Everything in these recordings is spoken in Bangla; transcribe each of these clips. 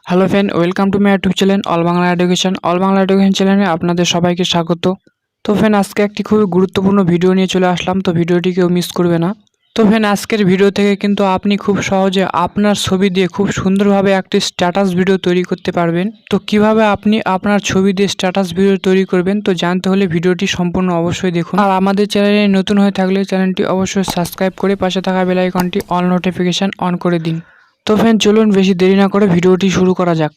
Hello friend, welcome to my YouTube channel all Bangla education চ্যানেলে আপনাদের সবাইকে স্বাগত। তো ফ্রেন্ড, আজকে একটি খুবই গুরুত্বপূর্ণ ভিডিও নিয়ে চলে আসলাম। তো ভিডিওটি কেউ মিস করবে না। তো ফ্রেন্ড, আজকের ভিডিও থেকে কিন্তু আপনি খুব সহজে আপনার ছবি দিয়ে খুব সুন্দরভাবে একটি স্ট্যাটাস ভিডিও তৈরি করতে পারবেন। তো কিভাবে আপনি আপনার ছবি দিয়ে স্ট্যাটাস ভিডিও তৈরি করবেন, তো জানতে হলে ভিডিওটি সম্পূর্ণ অবশ্যই দেখুন। আর আমাদের চ্যানেলে নতুন হয়ে থাকলে চ্যানেলটি অবশ্যই সাবস্ক্রাইব করে পাশে থাকা বেল আইকনটি অল নোটিফিকেশন অন করে দিন। তো ফ্রেন্ড, চলুন বেশি দেরি না করে ভিডিওটি শুরু করা যাক।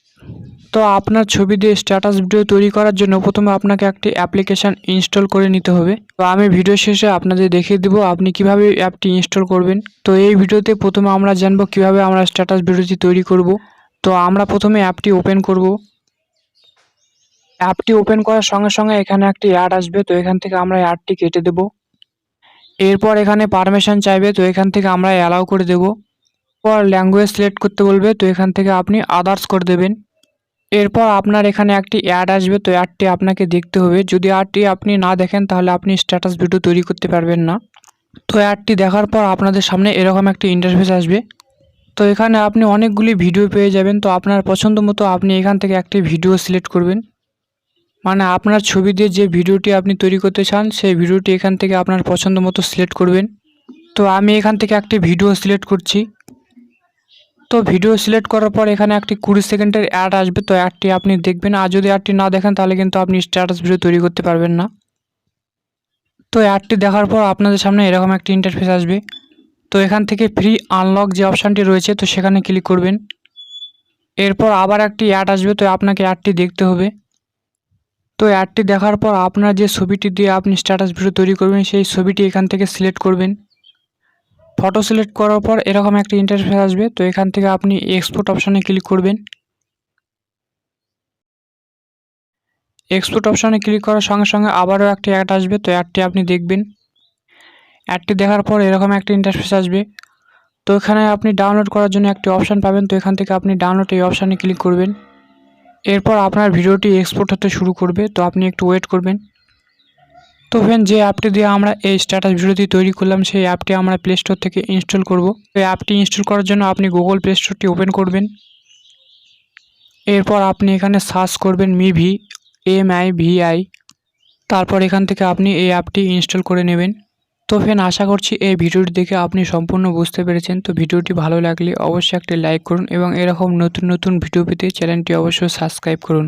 তো আপনার ছবি দিয়ে স্ট্যাটাস ভিডিও তৈরি করার জন্য প্রথমে আপনাকে একটি অ্যাপ্লিকেশান ইনস্টল করে নিতে হবে। তো আমি ভিডিও শেষে আপনাদের দেখিয়ে দেবো আপনি কিভাবে অ্যাপটি ইনস্টল করবেন। তো এই ভিডিওতে প্রথমে আমরা জানবো কিভাবে আমরা স্ট্যাটাস ভিডিওটি তৈরি করব। তো আমরা প্রথমে অ্যাপটি ওপেন করব। অ্যাপটি ওপেন করার সঙ্গে সঙ্গে এখানে একটি অ্যাড আসবে। তো এখান থেকে আমরা অ্যাডটি কেটে দেব। এরপর এখানে পারমিশন চাইবে, তো এখান থেকে আমরা অ্যালাউ করে দেব। পর ল্যাঙ্গুয়েজ সিলেক্ট করতে বলবে, তো এখান থেকে আপনি আদার্স করে দেবেন। এরপর আপনার এখানে একটি অ্যাড আসবে, তো অ্যাডটি আপনাকে দেখতে হবে। যদি অ্যাডটি আপনি না দেখেন তাহলে আপনি স্ট্যাটাস ভিডিও তৈরি করতে পারবেন না। তো অ্যাডটি দেখার পর আপনাদের সামনে এরকম একটি ইন্টারফেস আসবে। তো এখানে আপনি অনেকগুলি ভিডিও পেয়ে যাবেন। তো আপনার পছন্দ মতো আপনি এখান থেকে একটি ভিডিও সিলেক্ট করবেন। মানে আপনার ছবি দিয়ে যে ভিডিওটি আপনি তৈরি করতে চান সেই ভিডিওটি এখান থেকে আপনার পছন্দ মতো সিলেক্ট করবেন। তো আমি এখান থেকে একটি ভিডিও সিলেক্ট করছি। তো ভিডিও সিলেক্ট করার পর এখানে একটি 20 সেকেন্ডের অ্যাড আসবে। তো অ্যাডটি আপনি দেখবেন, আর যদি অ্যাডটি না দেখেন তাহলে কিন্তু আপনি স্ট্যাটাস ভিডিও তৈরি করতে পারবেন না। তো অ্যাডটি দেখার পর আপনাদের সামনে এরকম একটি ইন্টারফেস আসবে। তো এখান থেকে ফ্রি আনলক যে অপশানটি রয়েছে তো সেখানে ক্লিক করবেন। এরপর আবার একটি অ্যাড আসবে, তো আপনাকে অ্যাডটি দেখতে হবে। তো অ্যাডটি দেখার পর আপনার যে ছবিটি দিয়ে আপনি স্ট্যাটাস ভিডিও তৈরি করবেন সেই ছবিটি এখান থেকে সিলেক্ট করবেন। ফটো সিলেক্ট করার পর এরকম একটা ইন্টারফেস আসবে। তো এখান থেকে আপনি এক্সপোর্ট অপশানে ক্লিক করবেন। এক্সপোর্ট অপশানে ক্লিক করার সঙ্গে সঙ্গে আবারও একটি অ্যাড আসবে। তো অ্যাডটি আপনি দেখবেন। অ্যাডটি দেখার পর এরকম একটা ইন্টারফেস আসবে। তো এখানে আপনি ডাউনলোড করার জন্য একটি অপশান পাবেন। তো এখান থেকে আপনি ডাউনলোড এই অপশানে ক্লিক করবেন। এরপর আপনার ভিডিওটি এক্সপোর্ট হতে শুরু করবে। তো আপনি একটু ওয়েট করবেন। তো ফ্রেন্ড, যে অ্যাপটি দিয়ে আমরা এই স্ট্যাটাস ভিডিওটি তৈরি করলাম সেই অ্যাপটি আমরা প্লে স্টোর থেকে ইনস্টল করব। এই অ্যাপটি ইনস্টল করার জন্য আপনি গুগল প্লে স্টোরটি ওপেন করবেন। এরপর আপনি এখানে সার্চ করবেন MIVI। তারপর এখান থেকে আপনি এই অ্যাপটি ইনস্টল করে নেবেন। তো ফ্রেন্ড, আশা করছি এই ভিডিওটি দেখে আপনি সম্পূর্ণ বুঝতে পেরেছেন। তো ভিডিওটি ভালো লাগলে অবশ্যই একটি লাইক করুন এবং এরকম নতুন নতুন ভিডিও পেতে চ্যানেলটি অবশ্যই সাবস্ক্রাইব করুন।